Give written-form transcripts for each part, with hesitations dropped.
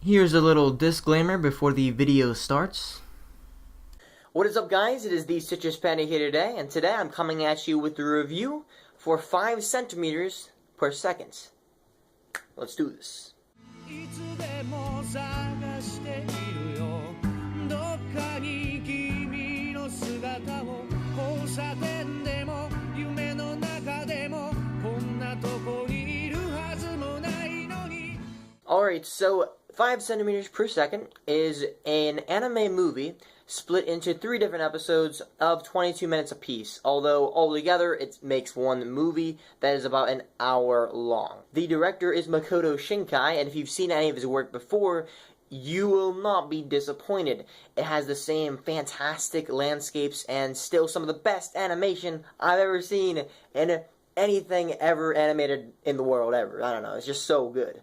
Here's a little disclaimer before the video starts. What is up, guys? It is the Citrus Panda here today, and today I'm coming at you with the review for 5 centimeters per second. Let's do this. Alright, so 5 centimeters per second is an anime movie split into 3 different episodes of 22 minutes apiece, although altogether it makes one movie that is about an hour long. The director is Makoto Shinkai, and if you've seen any of his work before, you will not be disappointed. It has the same fantastic landscapes and still some of the best animation I've ever seen in anything ever animated in the world ever. I don't know, it's just so good.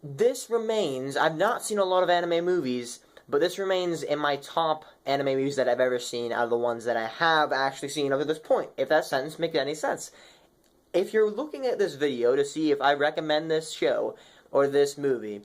This remains, I've not seen a lot of anime movies, but this remains in my top anime movies that I've ever seen out of the ones that I have actually seen up to this point, if that sentence makes any sense. If you're looking at this video to see if I recommend this show or this movie,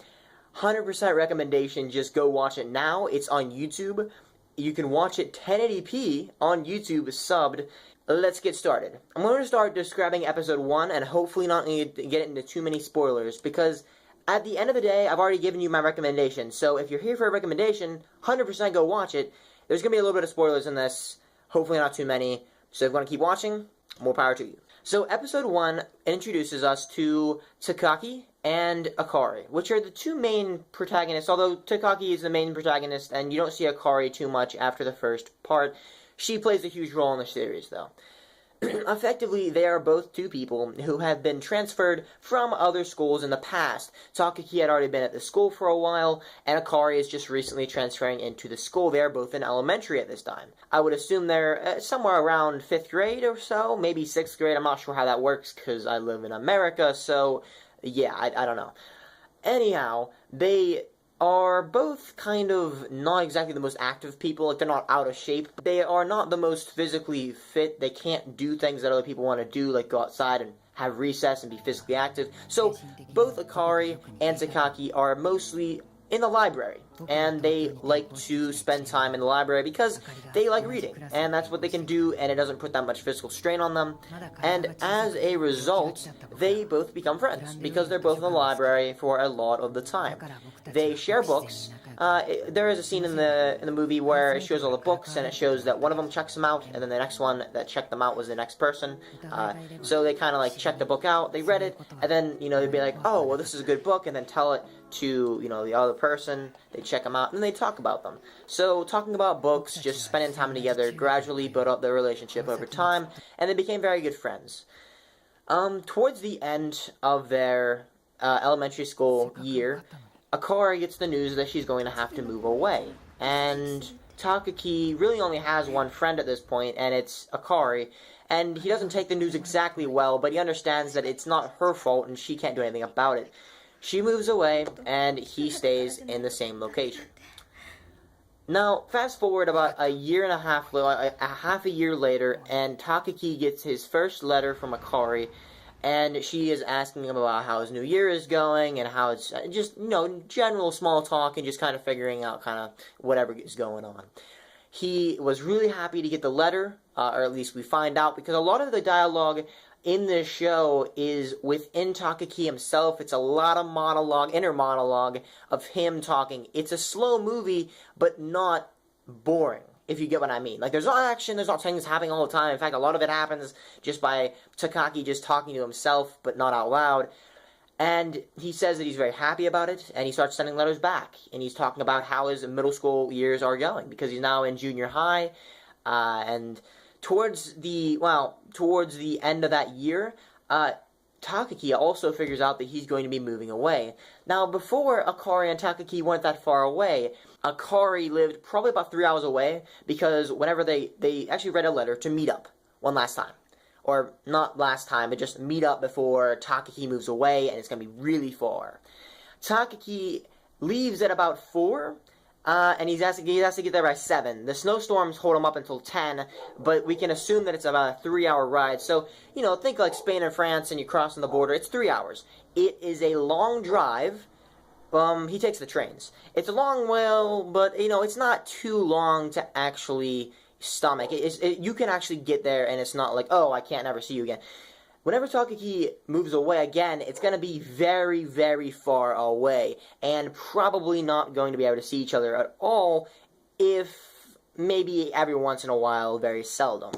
100% recommendation, just go watch it now. It's on YouTube. You can watch it 1080p on YouTube, subbed. Let's get started. I'm going to start describing episode 1 and hopefully not need to get into too many spoilers, because at the end of the day, I've already given you my recommendation, so if you're here for a recommendation, 100% go watch it. There's going to be a little bit of spoilers in this, hopefully not too many, so if you want to keep watching, more power to you. So episode 1 introduces us to Takaki and Akari, which are the two main protagonists, although Takaki is the main protagonist, and you don't see Akari too much after the first part. She plays a huge role in the series, though. Effectively, they are both two people who have been transferred from other schools in the past. Takaki had already been at the school for a while, and Akari is just recently transferring into the school. They are both in elementary at this time. I would assume they're somewhere around 5th grade or so, maybe 6th grade. I'm not sure how that works because I live in America, so yeah, I don't know. Anyhow, they are both kind of not exactly the most active people. Like, they're not out of shape. They are not the most physically fit. They can't do things that other people want to do, like go outside and have recess and be physically active. So both Akari and Takaki are mostly in the library, and they like to spend time in the library because they like reading, and that's what they can do, and it doesn't put that much physical strain on them. And as a result, they both become friends because they're both in the library for a lot of the time. They share books. There is a scene in the movie where it shows all the books, and it shows that one of them checks them out, and then the next one that checked them out was the next person. So they kind of like check the book out, they read it, and then, you know, they'd be like, oh, well, this is a good book, and then tell it to, you know, the other person. They check them out, and they talk about them. So talking about books, just spending time together, gradually built up their relationship over time, and they became very good friends. Towards the end of their elementary school year, Akari gets the news that she's going to have to move away, and Takaki really only has one friend at this point, and it's Akari, and he doesn't take the news exactly well, but he understands that it's not her fault and she can't do anything about it. She moves away, and he stays in the same location. Now, fast forward about a year and a half, half a year later, and Takaki gets his first letter from Akari, and she is asking him about how his new year is going, and how it's just, you know, general small talk, and just kind of figuring out kind of whatever is going on. He was really happy to get the letter, or at least we find out, because a lot of the dialogue in this show is within Takaki himself. It's a lot of monologue, inner monologue of him talking. It's a slow movie, but not boring, if you get what I mean. Like, there's not action, there's not things happening all the time. In fact, a lot of it happens just by Takaki just talking to himself, but not out loud. And he says that he's very happy about it, and he starts sending letters back. And he's talking about how his middle school years are going, because he's now in junior high, and towards the end of that year, Takaki also figures out that he's going to be moving away. Now, before Akari and Takaki weren't that far away, Akari lived probably about 3 hours away, because whenever they actually read a letter to meet up one last time. Or not last time, but just meet up before Takaki moves away, and it's going to be really far. Takaki leaves at about 4, and he has to get there by 7. The snowstorms hold him up until 10, but we can assume that it's about a 3-hour ride. So, think like Spain and France and you're crossing the border. It's 3 hours. It is a long drive. He takes the trains. It's a long but, it's not too long to actually stomach. You can actually get there, and it's not like, oh, I can't never see you again. Whenever Takaki moves away again, it's going to be very, very far away, and probably not going to be able to see each other at all, if maybe every once in a while, very seldom.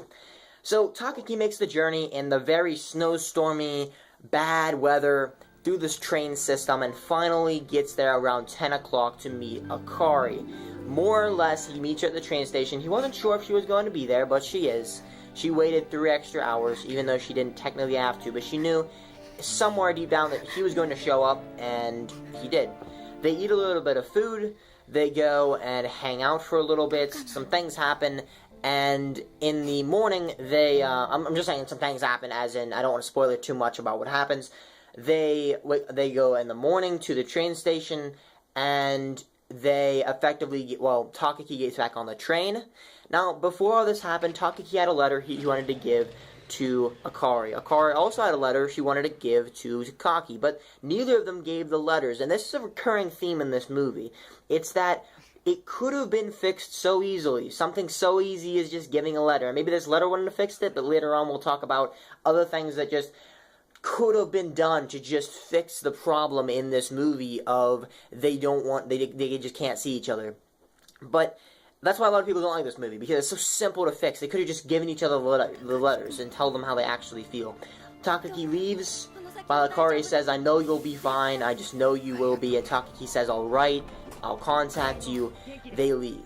So Takaki makes the journey in the very snowstormy, bad weather, through this train system, and finally gets there around 10 o'clock to meet Akari. More or less, he meets her at the train station. He wasn't sure if she was going to be there, but she is. She waited 3 extra hours, even though she didn't technically have to, but she knew somewhere deep down that he was going to show up, and he did. They eat a little bit of food, they go and hang out for a little bit, some things happen, and in the morning, I'm just saying some things happen, as in, I don't want to spoil it too much about what happens. They go in the morning to the train station, and they effectively Takaki gets back on the train. Now, before all this happened, Takaki had a letter he wanted to give to Akari. Akari also had a letter she wanted to give to Takaki, but neither of them gave the letters, and this is a recurring theme in this movie. It's that it could have been fixed so easily. Something so easy as just giving a letter. Maybe this letter wouldn't have fixed it, but later on we'll talk about other things that just could have been done to just fix the problem in this movie of they just can't see each other. But that's why a lot of people don't like this movie, because it's so simple to fix. They could have just given each other the letters and tell them how they actually feel. Takaki leaves, while Akari says, I know you'll be fine, I just know you will be, and Takaki says, alright, I'll contact you. They leave.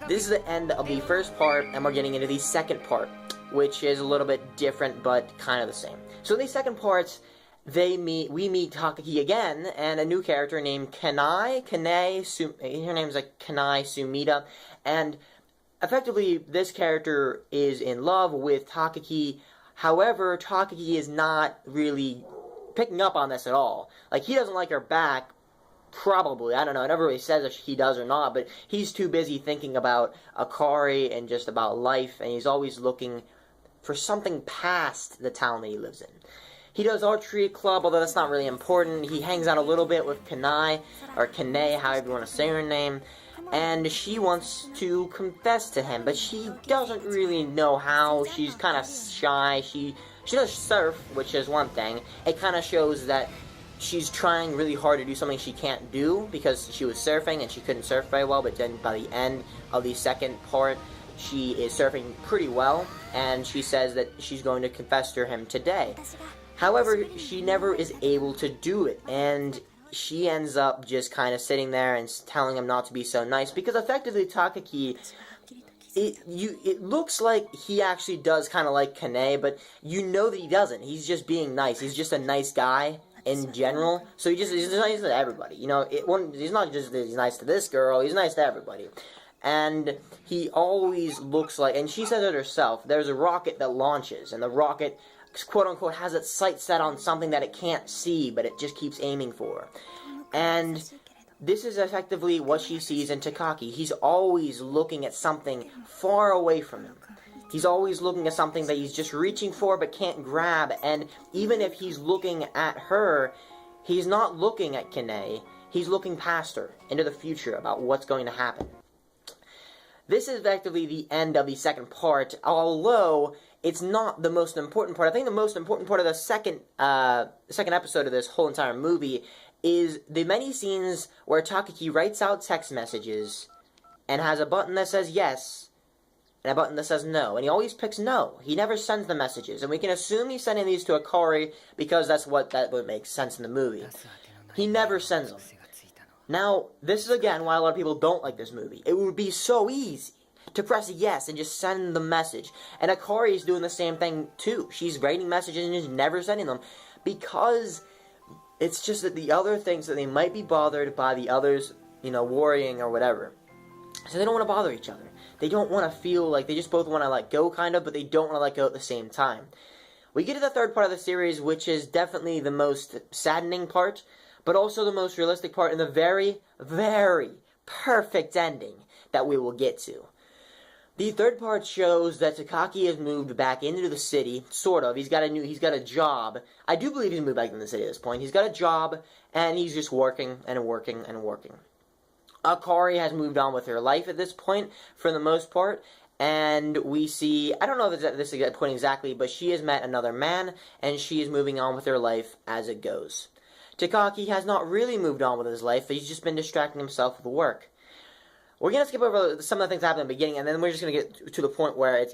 This is the end of the first part, and we're getting into the second part, which is a little bit different, but kind of the same. So in the second part, we meet Takaki again, and a new character named her name's like Kanai Sumida, and effectively, this character is in love with Takaki. However, Takaki is not really picking up on this at all. Like, he doesn't like her back, probably. I don't know, it never really says if he does or not, but he's too busy thinking about Akari and just about life, and he's always looking for something past the town that he lives in. He does archery club, although that's not really important. He hangs out a little bit with Kanai, or Kane, however you want to say her name, and she wants to confess to him, but she doesn't really know how. She's kind of shy. She does surf, which is one thing. It kind of shows that she's trying really hard to do something she can't do, because she was surfing and she couldn't surf very well, but then by the end of the second part, she is surfing pretty well, and she says that she's going to confess to him today. However, she never is able to do it, and she ends up just kind of sitting there and telling him not to be so nice, because effectively Takaki, it looks like he actually does kind of like Kane, but you know that he doesn't. He's just being nice. He's just a nice guy in general, so he's nice to everybody. He's not just he's nice to this girl, he's nice to everybody. And he always looks like, and she says it herself, there's a rocket that launches, and the rocket, quote-unquote, has its sight set on something that it can't see, but it just keeps aiming for. And this is effectively what she sees in Takaki. He's always looking at something far away from him. He's always looking at something that he's just reaching for but can't grab, and even if he's looking at her, he's not looking at Kane, he's looking past her, into the future, about what's going to happen. This is effectively the end of the second part, although it's not the most important part. I think the most important part of the second episode of this whole entire movie is the many scenes where Takaki writes out text messages and has a button that says yes and a button that says no, and he always picks no. He never sends the messages, and we can assume he's sending these to Akari because that would make sense in the movie. He never sends them. Now, this is again why a lot of people don't like this movie. It would be so easy to press yes and just send the message. And Akari is doing the same thing too. She's writing messages and just never sending them, because it's just that the other thinks that they might be bothered by the others, worrying or whatever. So they don't want to bother each other. They don't want to feel like they just both want to let go, kind of, but they don't want to let go at the same time. We get to the third part of the series, which is definitely the most saddening part, but also the most realistic part and the very, very perfect ending that we will get to. The third part shows that Takaki has moved back into the city, sort of. He's got a job. I do believe he's moved back into the city at this point. He's got a job, and he's just working and working and working. Akari has moved on with her life at this point, for the most part, and we see, I don't know if this is at point exactly, but she has met another man, and she is moving on with her life as it goes. Takaki has not really moved on with his life, but he's just been distracting himself with work. We're going to skip over some of the things that happened in the beginning, and then we're just going to get to the point where it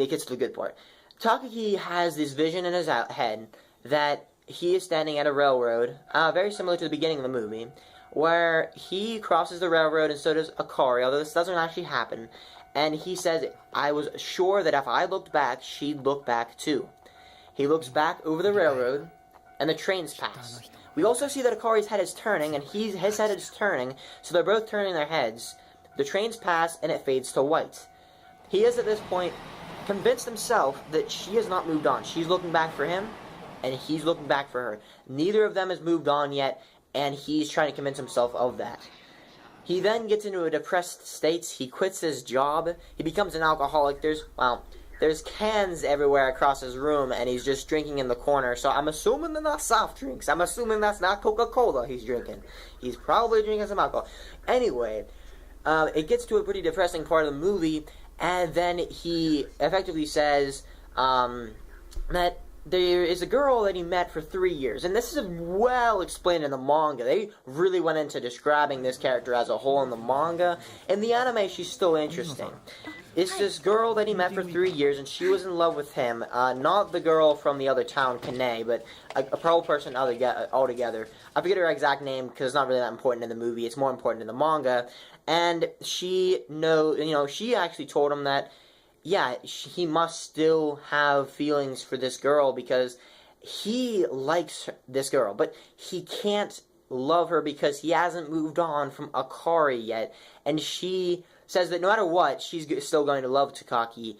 gets to the good part. Takaki has this vision in his head that he is standing at a railroad, very similar to the beginning of the movie, where he crosses the railroad and so does Akari, although this doesn't actually happen, and he says, I was sure that if I looked back, she'd look back too. He looks back over the railroad, and the trains pass. We also see that Akari's head is turning, and his head is turning, so they're both turning their heads. The trains pass, and it fades to white. He is, at this point, convinced himself that she has not moved on. She's looking back for him, and he's looking back for her. Neither of them has moved on yet, and he's trying to convince himself of that. He then gets into a depressed state. He quits his job. He becomes an alcoholic. There's cans everywhere across his room, and he's just drinking in the corner. So I'm assuming they're not soft drinks. I'm assuming that's not Coca-Cola he's drinking. He's probably drinking some alcohol. Anyway, it gets to a pretty depressing part of the movie, and then he effectively says that there is a girl that he met for 3 years, and this is well explained in the manga. They really went into describing this character as a whole in the manga. In the anime, she's still interesting. It's this girl that he met for 3 years, and she was in love with him. Not the girl from the other town, Kane, but a pro person altogether. I forget her exact name because it's not really that important in the movie. It's more important in the manga. And she actually told him that, yeah, he must still have feelings for this girl because he likes this girl, but he can't love her because he hasn't moved on from Akari yet. And she says that no matter what, she's still going to love Takaki.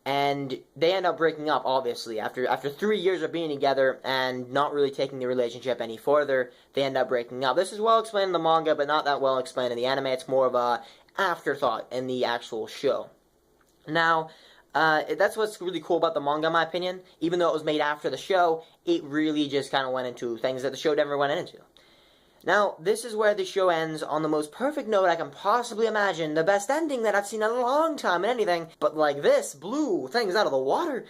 And they end up breaking up, obviously. After 3 years of being together and not really taking the relationship any further, they end up breaking up. This is well explained in the manga, but not that well explained in the anime. It's more of a afterthought in the actual show. Now, that's what's really cool about the manga, in my opinion. Even though it was made after the show, it really just kind of went into things that the show never went into. Now, this is where the show ends on the most perfect note I can possibly imagine. The best ending that I've seen in a long time in anything. But like this, blew things out of the water.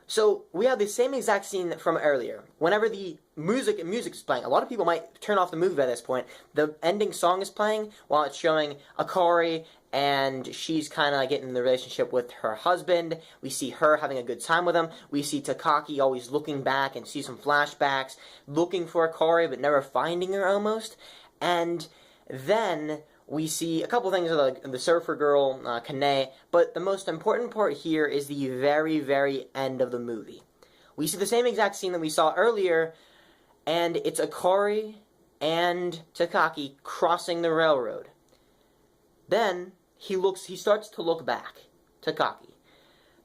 So, we have the same exact scene from earlier. Whenever the music is playing, a lot of people might turn off the movie by this point. The ending song is playing while it's showing Akari, and she's kind of getting in the relationship with her husband. We see her having a good time with him. We see Takaki always looking back and see some flashbacks, looking for Akari but never finding her almost. And then we see a couple things of the surfer girl, Kane, but the most important part here is the very, very end of the movie. We see the same exact scene that we saw earlier, and it's Akari and Takaki crossing the railroad. Then he starts to look back, Takaki.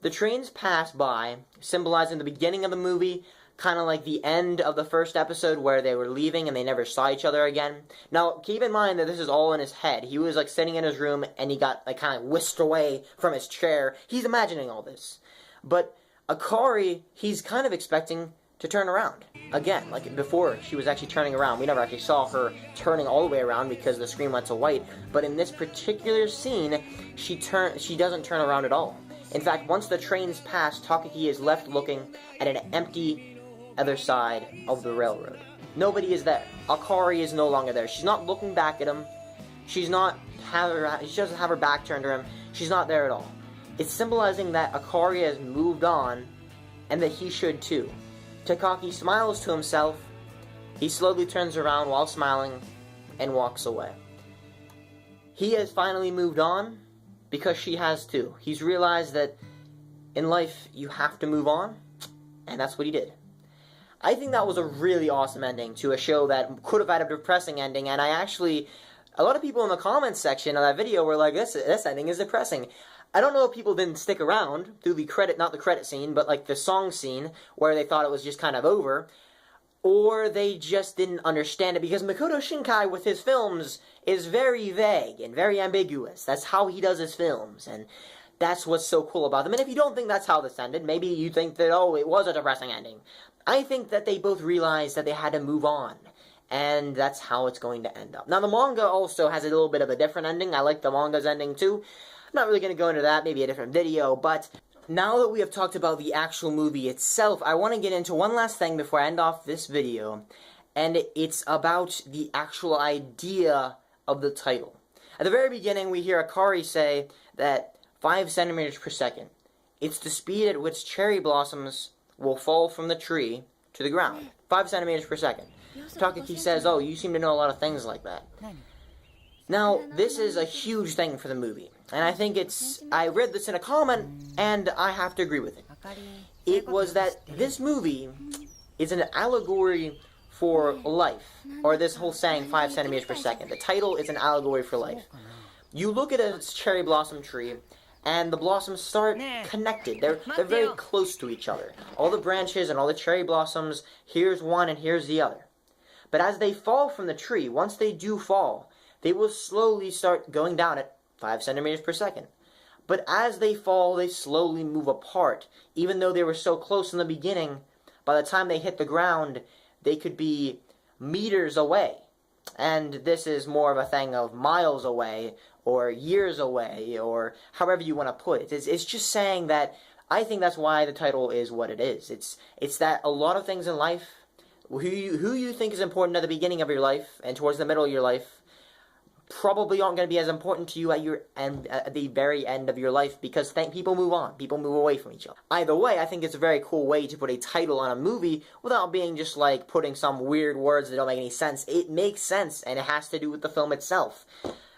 The trains pass by, symbolizing the beginning of the movie, kind of like the end of the first episode where they were leaving and they never saw each other again. Now, keep in mind that this is all in his head. He was sitting in his room and he got kind of whisked away from his chair. He's imagining all this. But Akari, he's kind of expecting to turn around again, like before she was actually turning around. We never actually saw her turning all the way around because the screen went to white. But in this particular scene, she doesn't turn around at all. In fact, once the trains pass, Takaki is left looking at an empty other side of the railroad. Nobody is there. Akari is no longer there. She's not looking back at him. She doesn't have her back turned to him. She's not there at all. It's symbolizing that Akari has moved on and that he should too. Takaki smiles to himself. He slowly turns around while smiling and walks away. He has finally moved on because she has too. He's realized that in life you have to move on, and that's what he did. I think that was a really awesome ending to a show that could have had a depressing ending, and a lot of people in the comments section of that video were like, this ending is depressing. I don't know if people didn't stick around through not the credit scene, but the song scene, where they thought it was just kind of over. or they just didn't understand it, because Makoto Shinkai with his films is very vague and very ambiguous. That's how he does his films, and that's what's so cool about them. And if you don't think that's how this ended, maybe you think that, oh, it was a depressing ending. I think that they both realized that they had to move on, and that's how it's going to end up. Now, the manga also has a little bit of a different ending. I like the manga's ending too. I'm not really going to go into that, maybe a different video, but now that we have talked about the actual movie itself, I want to get into one last thing before I end off this video, and it's about the actual idea of the title. At the very beginning, we hear Akari say that 5 centimeters per second. It's the speed at which cherry blossoms will fall from the tree to the ground. 5 centimeters per second. Takaki says, oh, you seem to know a lot of things like that. Now, this is a huge thing for the movie, and I think I read this in a comment, and I have to agree with it. It was that this movie is an allegory for life, or this whole saying 5 centimeters per second. The title is an allegory for life. You look at a cherry blossom tree, and the blossoms start connected. They're very close to each other. All the branches and all the cherry blossoms, here's one and here's the other. But as they fall from the tree, once they do fall, they will slowly start going down at 5 centimeters per second. But as they fall, they slowly move apart. Even though they were so close in the beginning, by the time they hit the ground, they could be meters away. And this is more of a thing of miles away, or years away, or however you want to put it. It's just saying that I think that's why the title is what it is. It's that a lot of things in life, who you think is important at the beginning of your life and towards the middle of your life, probably aren't going to be as important to you at the very end of your life, because people move on. People move away from each other. Either way, I think it's a very cool way to put a title on a movie without being just like putting some weird words that don't make any sense. It makes sense, and it has to do with the film itself.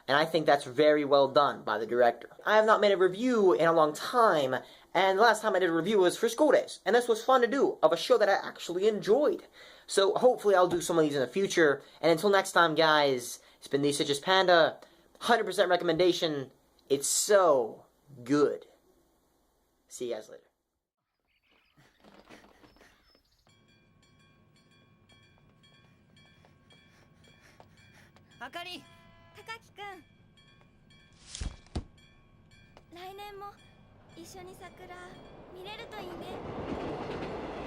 And I think that's very well done by the director. I have not made a review in a long time, and the last time I did a review was for School Days. And this was fun to do, of a show that I actually enjoyed. So hopefully I'll do some of these in the future. And until next time, guys, it's been the Citrus Panda, 100% recommendation. It's so good. See you guys later. Akari! 高木くん、来年も一緒に桜見れるといいね。